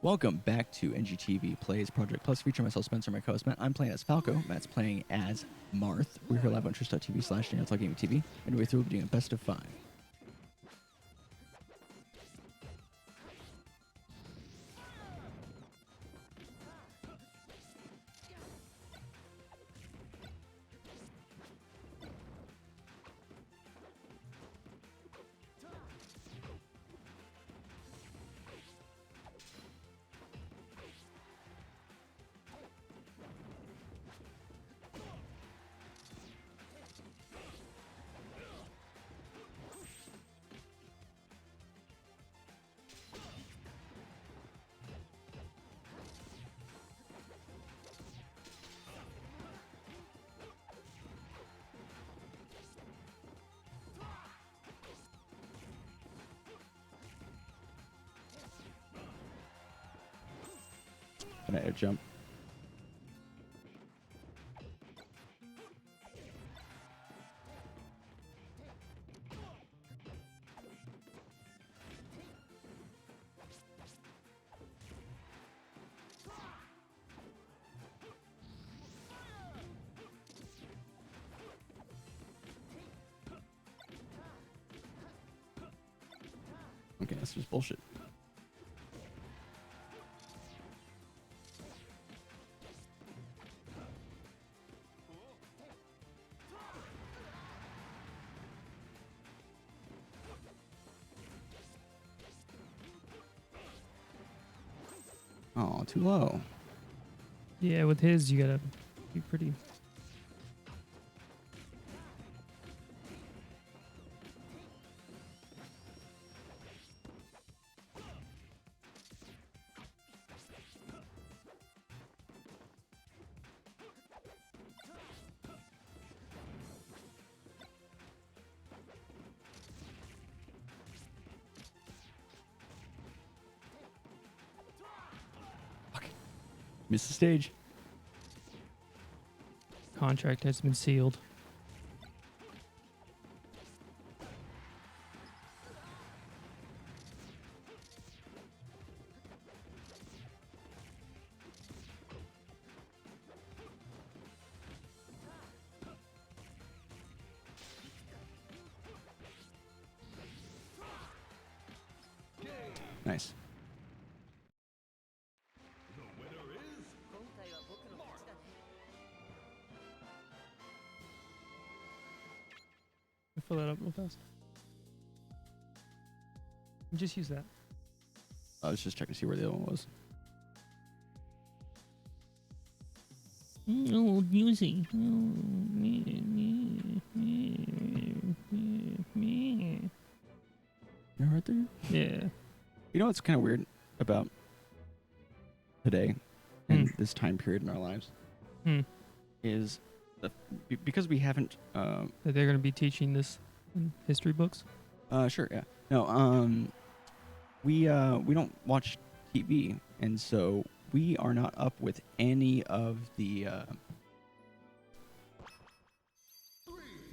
Welcome back to NGTV Plays Project Plus, featuring myself, Spencer, my co-host Matt. I'm playing as Falco. Matt's playing as Marth. We're here live on twitch.tv/Daniel Gaming TV. Midway through, we'll be doing a best of 5. Can I air jump? Okay, that's just bullshit. Oh, too low. Yeah, with his, you gotta be pretty. Missed the stage. Contract has been sealed. Nice. Fill that up real fast. Just use that. I was just checking to see where the other one was. Oh, music. You're right there? Yeah. You know what's kind of weird about today and this time period in our lives is that because we haven't That they're gonna be teaching this in history books. sure, yeah. No, we don't watch TV, and so we are not up with any of the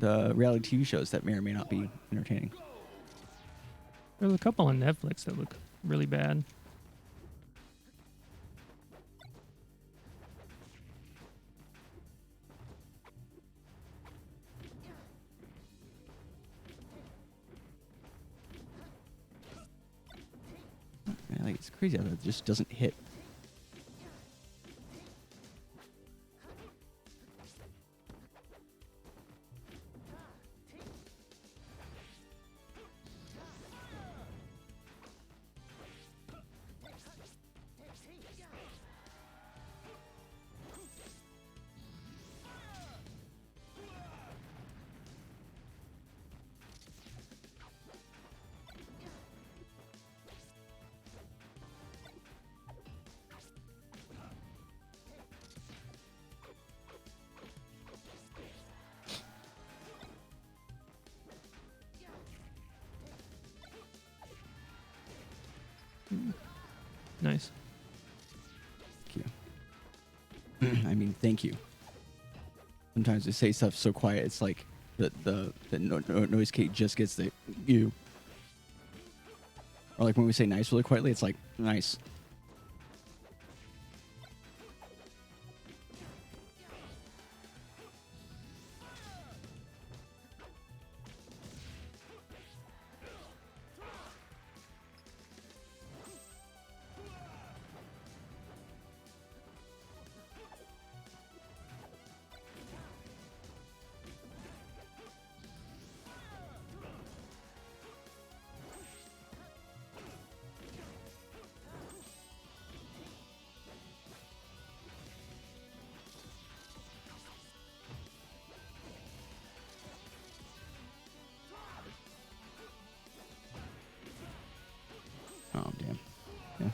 reality TV shows that may or may not be entertaining. There's a couple on Netflix that look really bad. Man, like, it's crazy how that just doesn't hit. Nice. Thank you. I mean, thank you. Sometimes they say stuff so quiet, it's like the noise gate just gets the you. Or like when we say nice really quietly, it's like nice. damn. Yeah.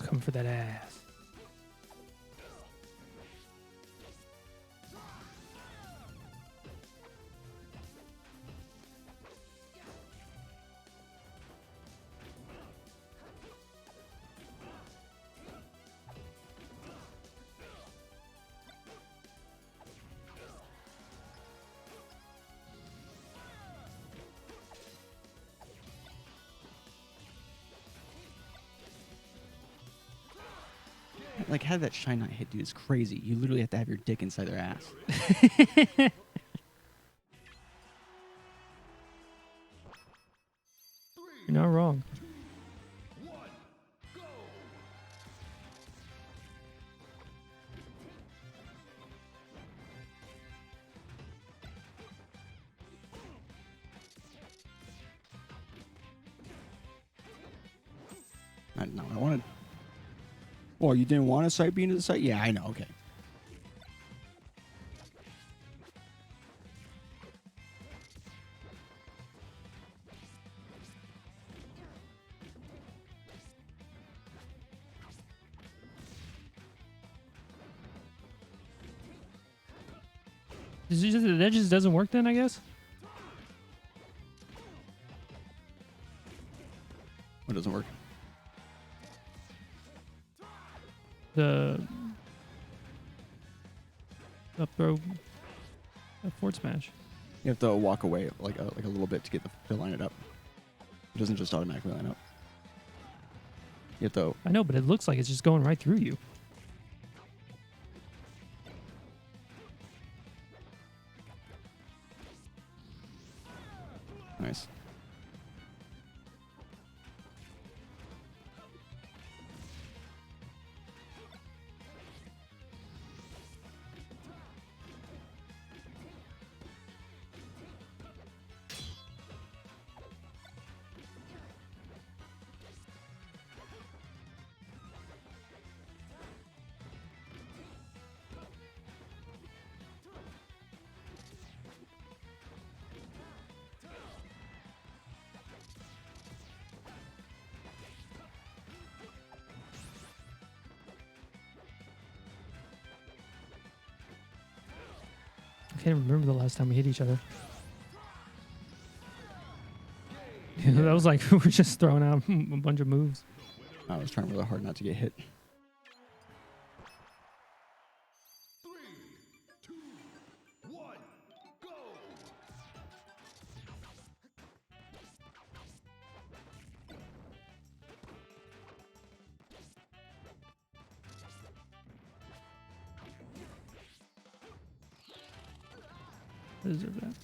Come for that ass. Like, how did that shine not hit, dude? It's crazy. You literally have to have your dick inside their ass. You're not wrong. Not what I wanted. Well, you didn't want to side beam to the side? Yeah, I know. Okay. That just doesn't work then, I guess? What doesn't work? The up throw, a forward smash. You have to walk away like a little bit to get to line it up. It doesn't just automatically line up. You have to. I know, but it looks like it's just going right through you. Nice. I can't remember the last time we hit each other. That was like we're just throwing out a bunch of moves. I was trying really hard not to get hit. I deserve that.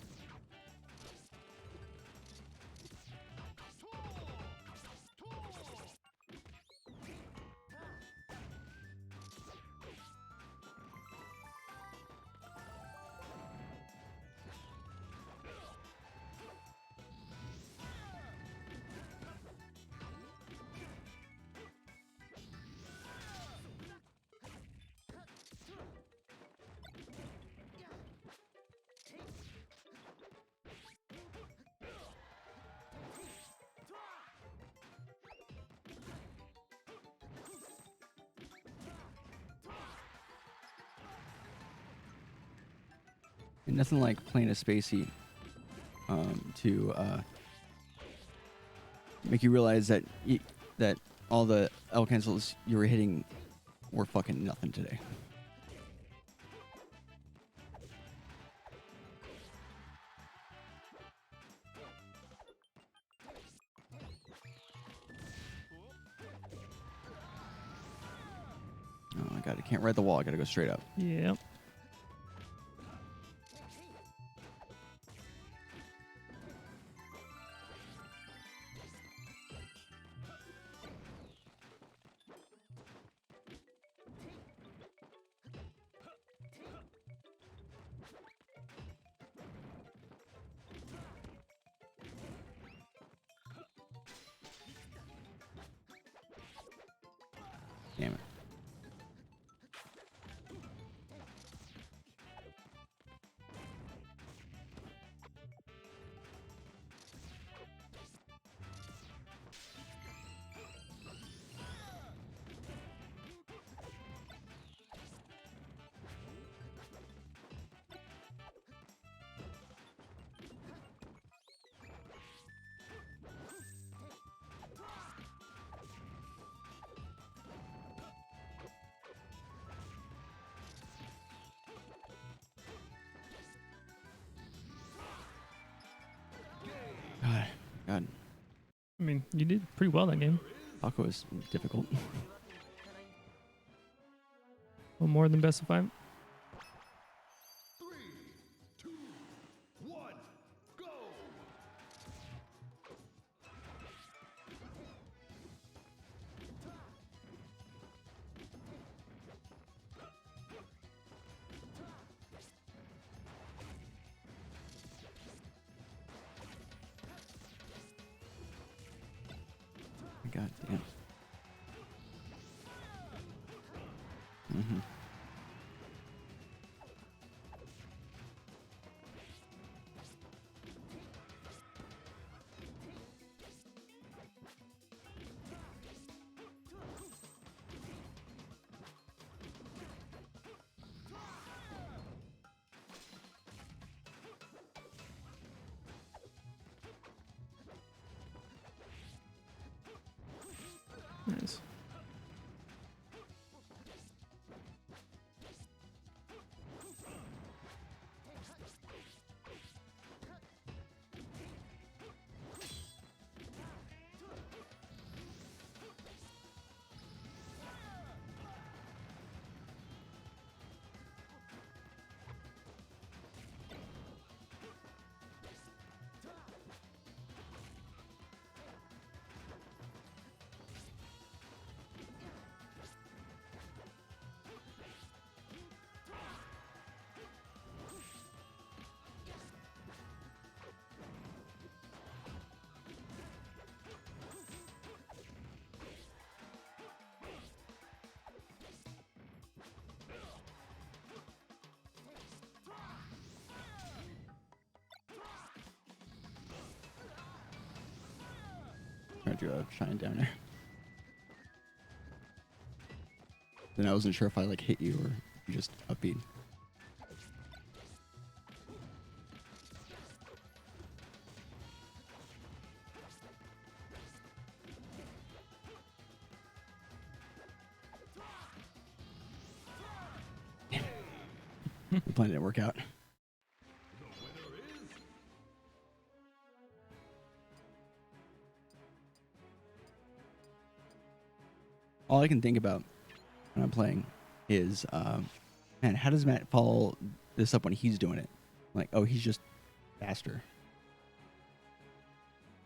And nothing like playing a spacey to make you realize that that all the L cancels you were hitting were fucking nothing today. Oh my god, I can't ride the wall. I gotta go straight up. Yep. Damn it. God. I mean, you did pretty well that game. Falco is difficult. Well, more than best of 5. 3, 2, 1, go! God damn. Mm-hmm. Nice. Tried to shine down there. Then I wasn't sure if I like hit you or you just upbeat. The plan didn't work out. All I can think about when I'm playing is, man, how does Matt follow this up when he's doing it? Like, oh, he's just faster.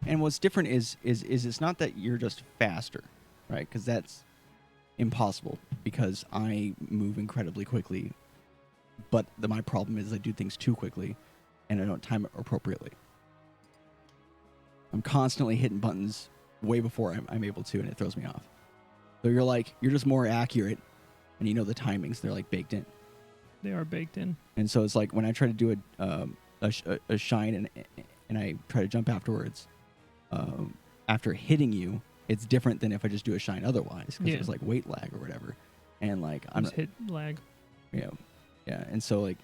And what's different is it's not that you're just faster, right? Because that's impossible because I move incredibly quickly. But my problem is I do things too quickly and I don't time it appropriately. I'm constantly hitting buttons way before I'm able to, and it throws me off. So you're just more accurate, and you know the timings. They're like baked in. They are baked in. And so it's like when I try to do a shine and I try to jump afterwards, after hitting you, it's different than if I just do a shine otherwise because there's like weight lag or whatever. And like I'm Just hit lag. yeah. And so like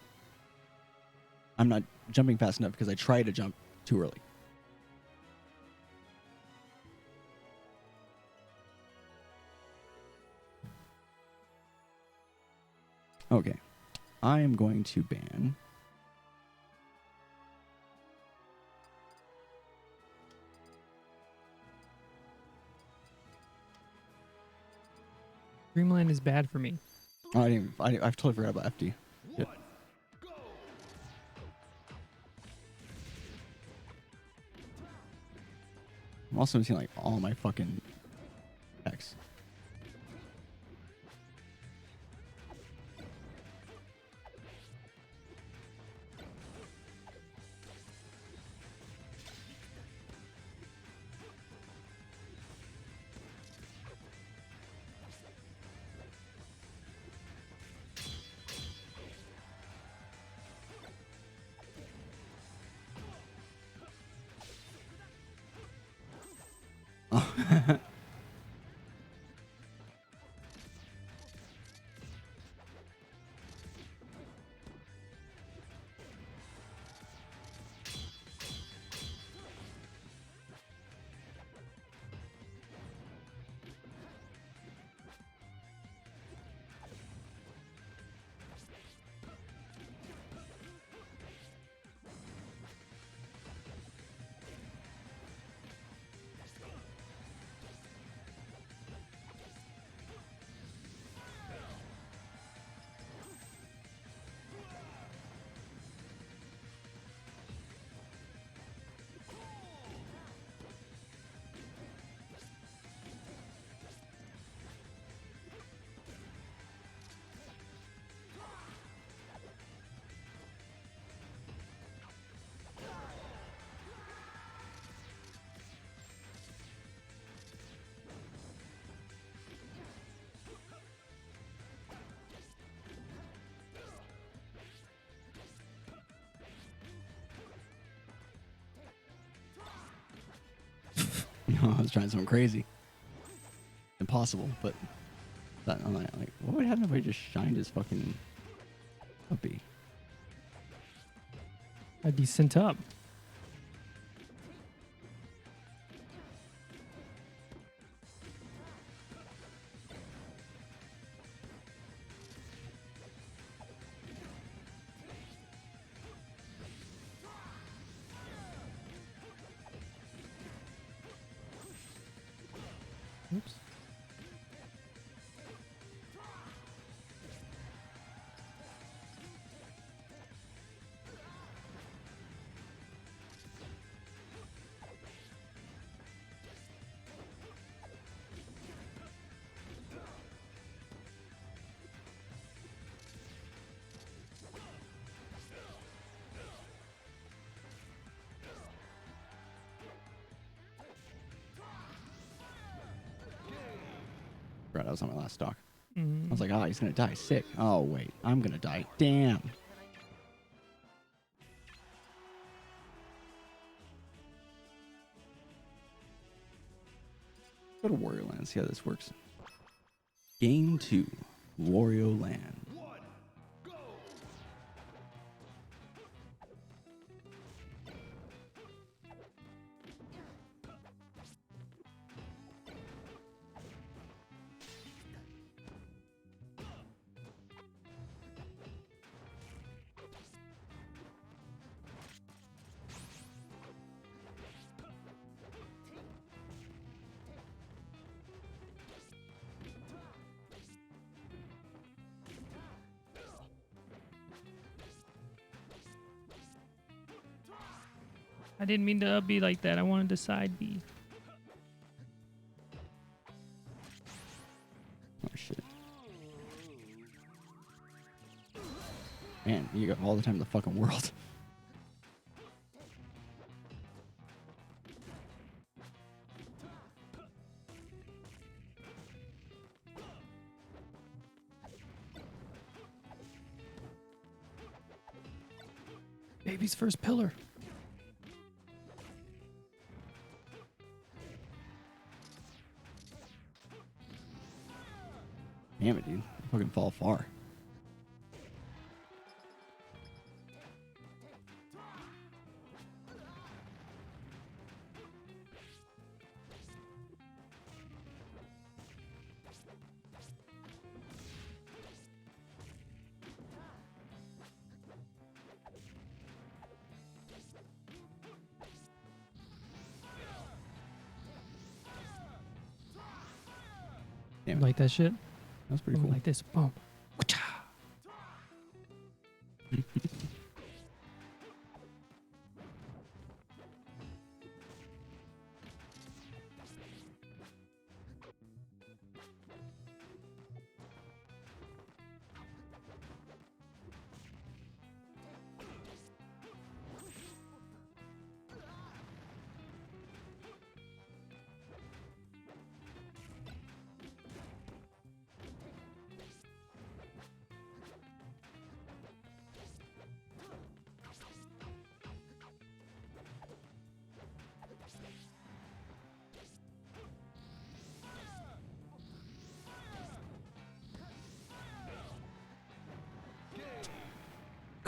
I'm not jumping fast enough because I try to jump too early. Okay, I am going to ban. Dreamland is bad for me. Oh, I've totally forgot about FD. Shit. I'm also missing like all my fucking decks. I was trying something crazy. Impossible, but I'm like, what would happen if I just shined his fucking puppy? I'd be sent up. Oops. Right, that was on my last stock. Mm. I was like, oh, he's gonna die sick. Oh wait, I'm gonna die. Damn. Go to Wario Land, see how this works. Game 2, Wario Land. One, go! I didn't mean to be like that. I wanted to side B. Oh shit. Man, you got all the time in the fucking world. Baby's first pillar. Damn it, dude. I fucking fall far. Damn it. Like that shit? That's pretty Boom, cool. like this. Boom. Wha-cha.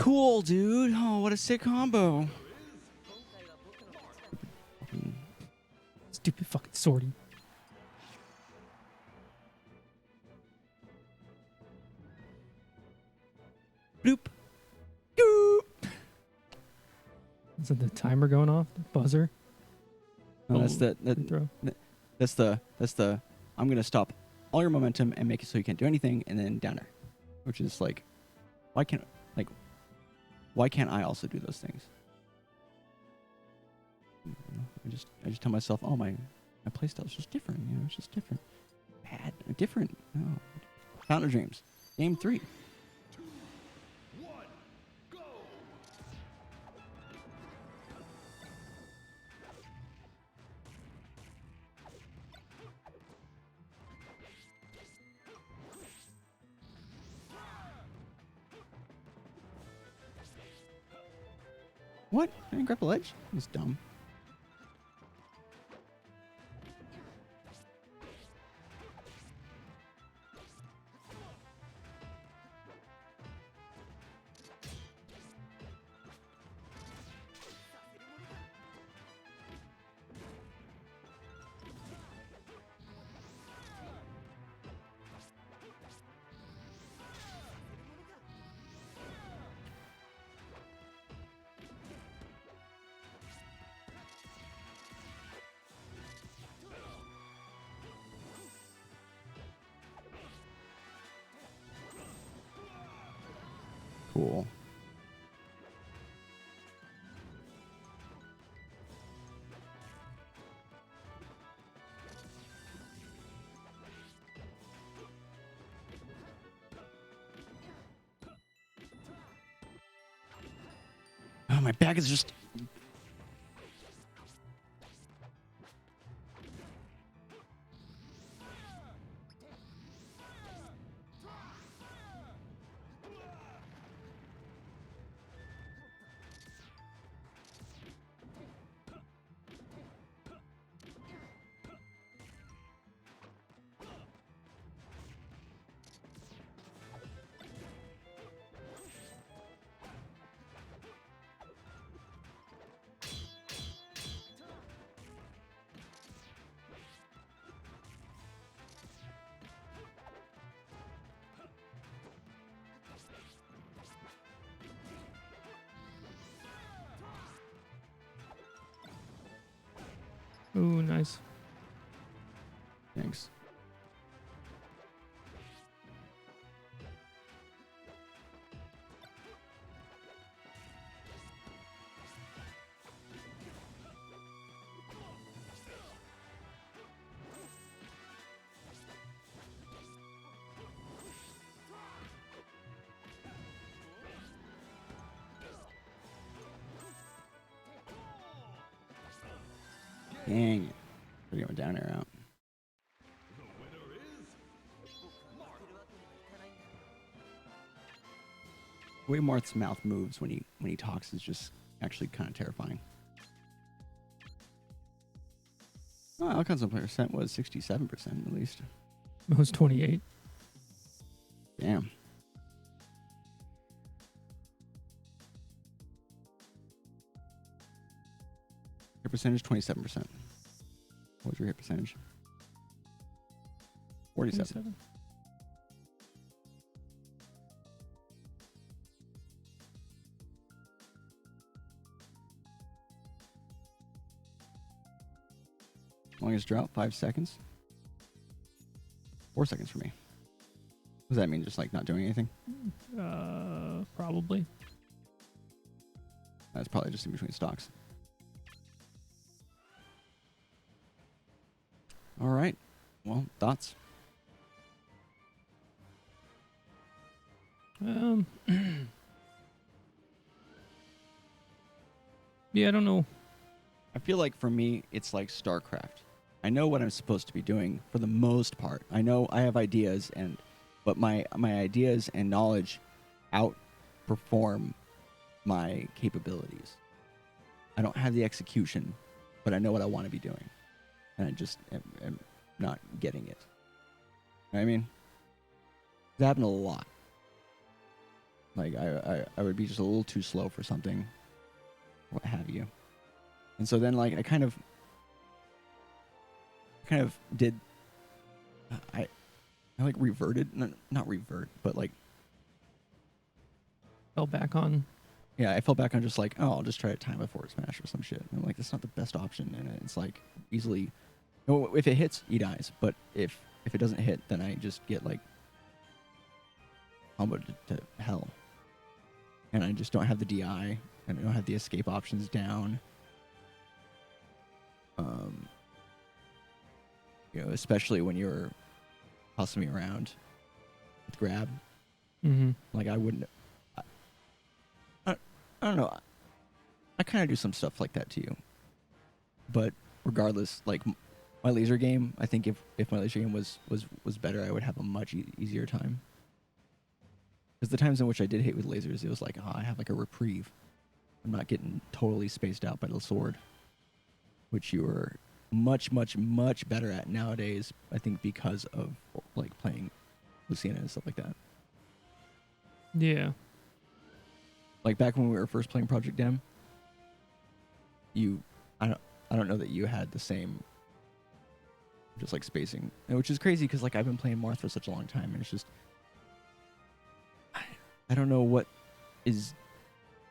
cool, dude. Oh, what a sick combo. Stupid fucking sortie. Bloop. Doop. Is it the timer going off? The buzzer? No, that's free the throw. that's the I'm gonna stop all your momentum and make it so you can't do anything, and then downer, which is like, why can't I also do those things? I just tell myself, oh, my playstyle is just different. You know, it's just different. Bad, different. No. Fountain of Dreams, Game 3. 2, 1, go! What? I didn't grab the ledge? That's dumb. Cool. Oh, my back is just... Ooh, nice. Thanks. Dang it. We're going down air out. The winner is Marth. The way Marth's mouth moves when he talks is just actually kind of terrifying. Oh, outcomes on percent was 67% at least. Most 28. Damn. Hit percentage 27%. What was your hit percentage? 47. 27. Longest drought, 5 seconds. 4 seconds for me. What does that mean? Just like not doing anything? Probably. That's probably just in between stocks. All right. Well, thoughts? Yeah, I don't know. I feel like for me, it's like StarCraft. I know what I'm supposed to be doing for the most part. I know I have ideas, but my ideas and knowledge outperform my capabilities. I don't have the execution, but I know what I want to be doing, and I just am not getting it. You know what I mean? It's happened a lot. Like I would be just a little too slow for something, what have you. And so then like I kind of did I like reverted, not revert, but like Fell back on. yeah, I fell back on just like, oh, I'll just try to time a forward smash or some shit. And I'm like, that's not the best option, and it's like easily, no, if it hits, he dies. But if it doesn't hit, then I just get like comboed to hell, and I just don't have the DI, and I don't have the escape options down. You know, especially when you're tossing me around with grab, Mm-hmm. like I wouldn't. I don't know. I kind of do some stuff like that to you, but regardless, like my laser game, I think if my laser game was better, I would have a much easier time. Because the times in which I did hit with lasers, it was like, oh, I have like a reprieve. I'm not getting totally spaced out by the sword, which you are much better at nowadays. I think because of like playing Lucina and stuff like that. Yeah. Like back when we were first playing Project Dem, I don't know that you had the same just like spacing, which is crazy because like I've been playing Marth for such a long time, and it's just I don't know what is.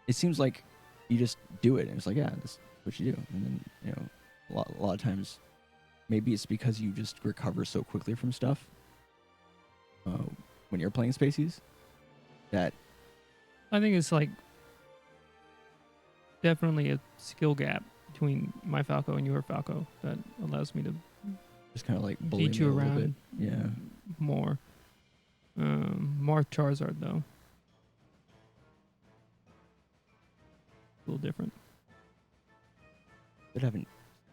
It seems like you just do it, and it's like, yeah, that's what you do, and then you know a lot of times maybe it's because you just recover so quickly from stuff when you're playing Spacies that I think it's like definitely a skill gap between my Falco and your Falco that allows me to just kind of like bully beat me you a little bit. around Yeah. more. Marth Charizard though, a little different. Would have a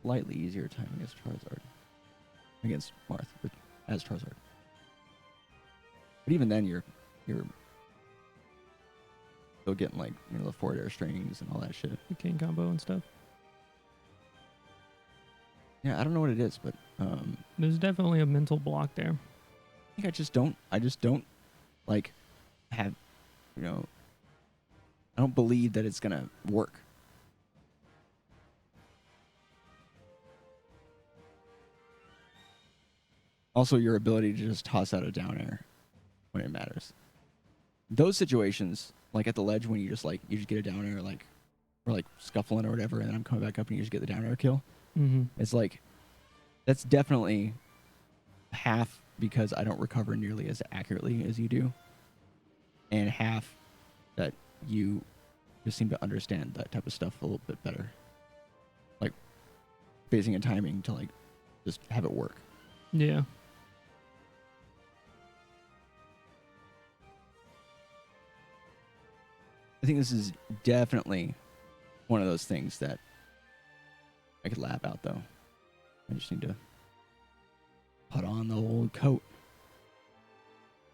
slightly easier time against Charizard, against Marth, but as Charizard. But even then, you're still getting like the forward air strings and all that shit. The King combo and stuff. Yeah, I don't know what it is, but There's definitely a mental block there. I think I just don't like have, I don't believe that it's gonna work. Also, your ability to just toss out a down air when it matters. Those situations, like at the ledge when you just get a down air, like, or like scuffling or whatever, and then I'm coming back up and you just get the down air kill. Mm-hmm. It's like, that's definitely half because I don't recover nearly as accurately as you do, and half that you just seem to understand that type of stuff a little bit better. Like, phasing and timing to like just have it work. Yeah. I think this is definitely one of those things that I could lap out, though. I just need to put on the old coat,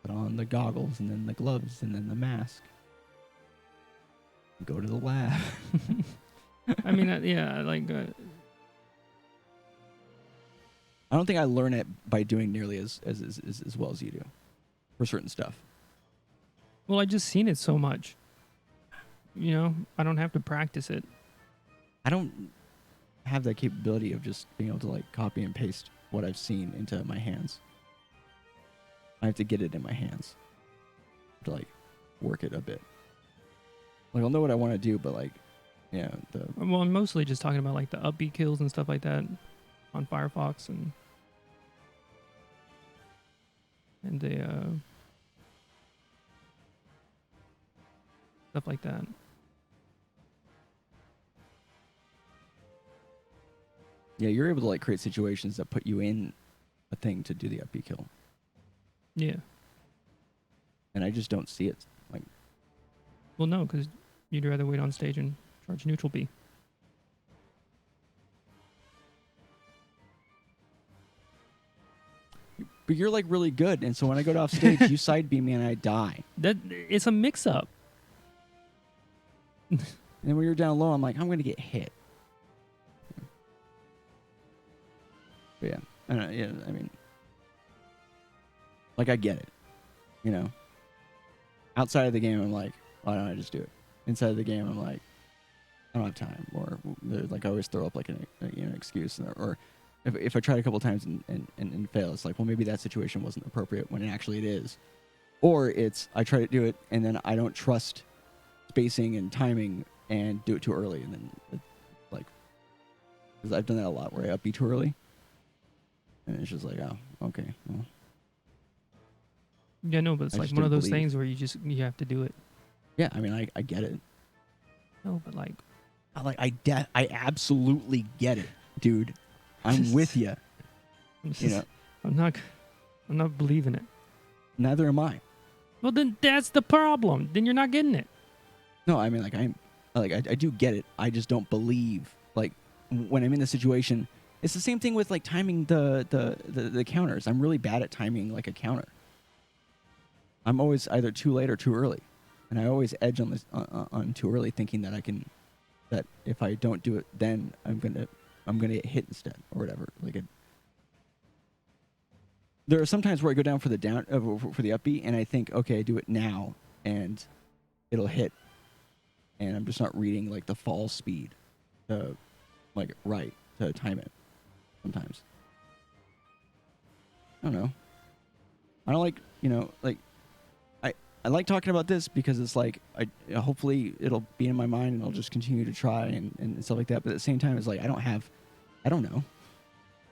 put on the goggles, and then the gloves, and then the mask. Go to the lab. I mean, yeah, like... I don't think I learn it by doing nearly as well as you do for certain stuff. well, I just seen it so much. You know, I don't have to practice it. I don't have that capability of just being able to like copy and paste what I've seen into my hands. I have to get it in my hands to like work it a bit. Like I'll know what I want to do, but like, yeah, Well, I'm mostly just talking about like the up B kills and stuff like that on Firefox and the stuff like that. yeah, you're able to like create situations that put you in a thing to do the up B kill, Yeah. and I just don't see it. Like, Well, no, because you'd rather wait on stage and charge neutral B. but you're like really good, and so when I go off stage, you side beam me and I die. That it's a mix-up. And then when you're down low, I'm like, I'm gonna get hit. But yeah, I don't know, yeah, I mean, like I get it, Outside of the game, I'm like, why don't I just do it? Inside of the game, I'm like, I don't have time, or like I always throw up like an excuse, or if I tried a couple times and fail, it's like, well, maybe that situation wasn't appropriate when actually it is, or it's I try to do it and then I don't trust spacing and timing and do it too early, and then like, because I've done that a lot where I up B too early, and it's just like, oh, okay, well, Yeah, no, but it's I like just one of didn't those believe. things where you have to do it. yeah, I mean, I get it. No, but like, I absolutely get it, dude. I'm with you. I'm just, You know, I'm not believing it. neither am I. Well, then that's the problem. Then you're not getting it. No, I mean, I do get it. I just don't believe. Like when I'm in the situation, it's the same thing with like timing the counters. I'm really bad at timing like a counter. I'm always either too late or too early, and I always edge on this on too early, thinking that that if I don't do it, then I'm gonna get hit instead or whatever. Like there are some times where I go down for the down for the upbeat, and I think, okay, do it now, and it'll hit, and I'm just not reading like the fall speed, to right to time it. Sometimes I don't know. I don't like I like talking about this because it's like hopefully it'll be in my mind and I'll just continue to try and stuff like that. But at the same time, it's like I don't know.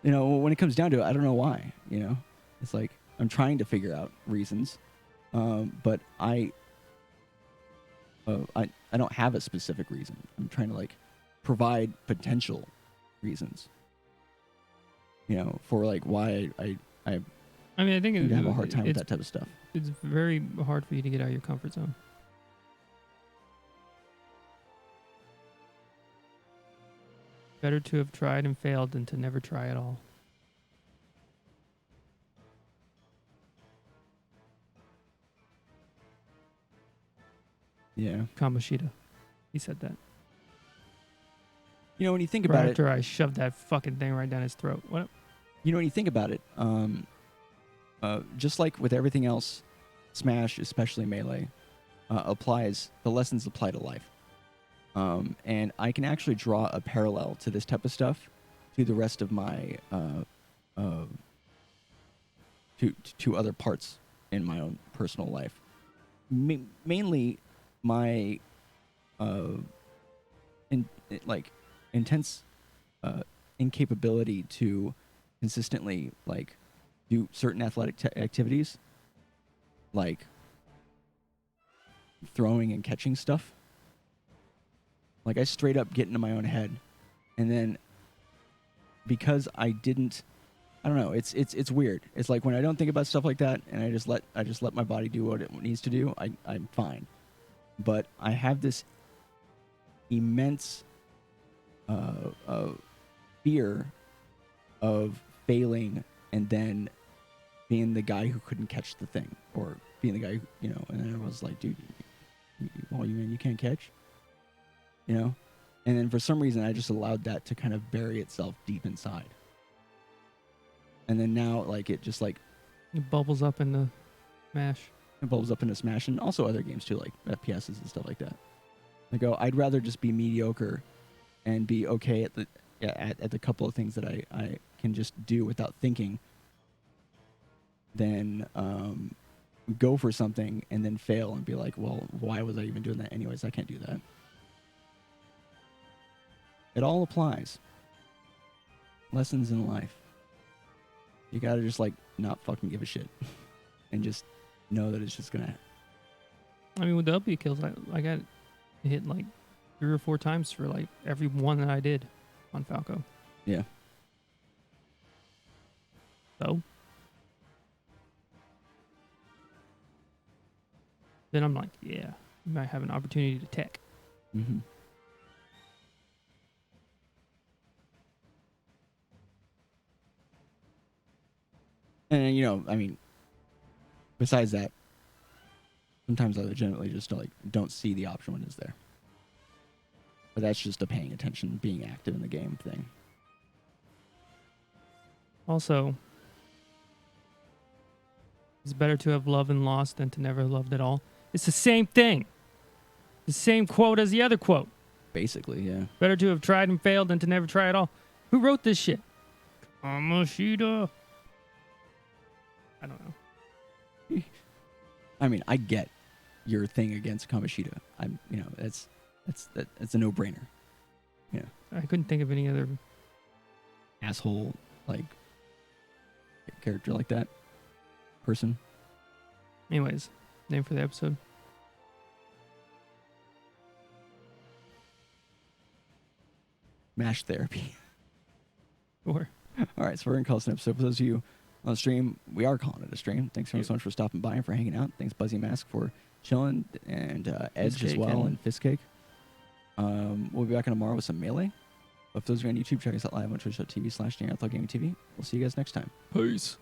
When it comes down to it, I don't know why. It's like I'm trying to figure out reasons, but I don't have a specific reason. I'm trying to like provide potential reasons. For like why I I mean, I think have a hard time with that type of stuff. It's very hard for you to get out of your comfort zone. Better to have tried and failed than to never try at all. Yeah. Kamoshida. He said that. When you think Right about it, after I shoved that fucking thing right down his throat. What? when you think about it, just like with everything else, Smash, especially Melee, the lessons apply to life. And I can actually draw a parallel to this type of stuff to the rest of my to other parts in my own personal life. Mainly my intense incapability to consistently do certain athletic activities, like throwing and catching stuff. Like I straight up get into my own head, and then because I don't know. It's weird. It's like when I don't think about stuff like that, and I just let my body do what it needs to do. I'm fine, but I have this immense fear of failing and then being the guy who couldn't catch the thing, or being the guy who, and then I was like, dude, you can't catch, and then for some reason I just allowed that to kind of bury itself deep inside, and then now it just It bubbles up in the Smash. it bubbles up into Smash and also other games too, like FPSs and stuff like that. I'd rather just be mediocre and be okay at the couple of things that I can just do without thinking than go for something and then fail and be like, well, why was I even doing that anyways? I can't do that. It all applies. Lessons in life. You gotta just not fucking give a shit and just know that it's just gonna. I mean, with the upbeat kills, I got hit 3 or 4 times for every one that I did on Falco. Yeah. So then I'm like, yeah, you might have an opportunity to tech. Mm-hmm. And I mean, besides that, sometimes I legitimately just don't see the option when it's there. But that's just a paying attention, being active in the game thing. Also, it's better to have loved and lost than to never have loved at all. It's the same thing. The same quote as the other quote. Basically, yeah. Better to have tried and failed than to never try at all. Who wrote this shit? Kamoshida. I don't know. I mean, I get your thing against Kamoshida. It's a no-brainer. Yeah. I couldn't think of any other. Asshole, like, character like that. Person. Anyways, name for the episode. Mash therapy. Or All right, so we're going to call this an episode. For those of you on the stream, we are calling it a stream. Thanks so much for stopping by and for hanging out. Thanks, Buzzy Mask, for chilling, and Edge as Fistcake well, and- and Fistcake. We'll be back on tomorrow with some Melee. But for those of you on YouTube, check us out live on twitch.tv/DanielThugGamingTV. We'll see you guys next time. peace.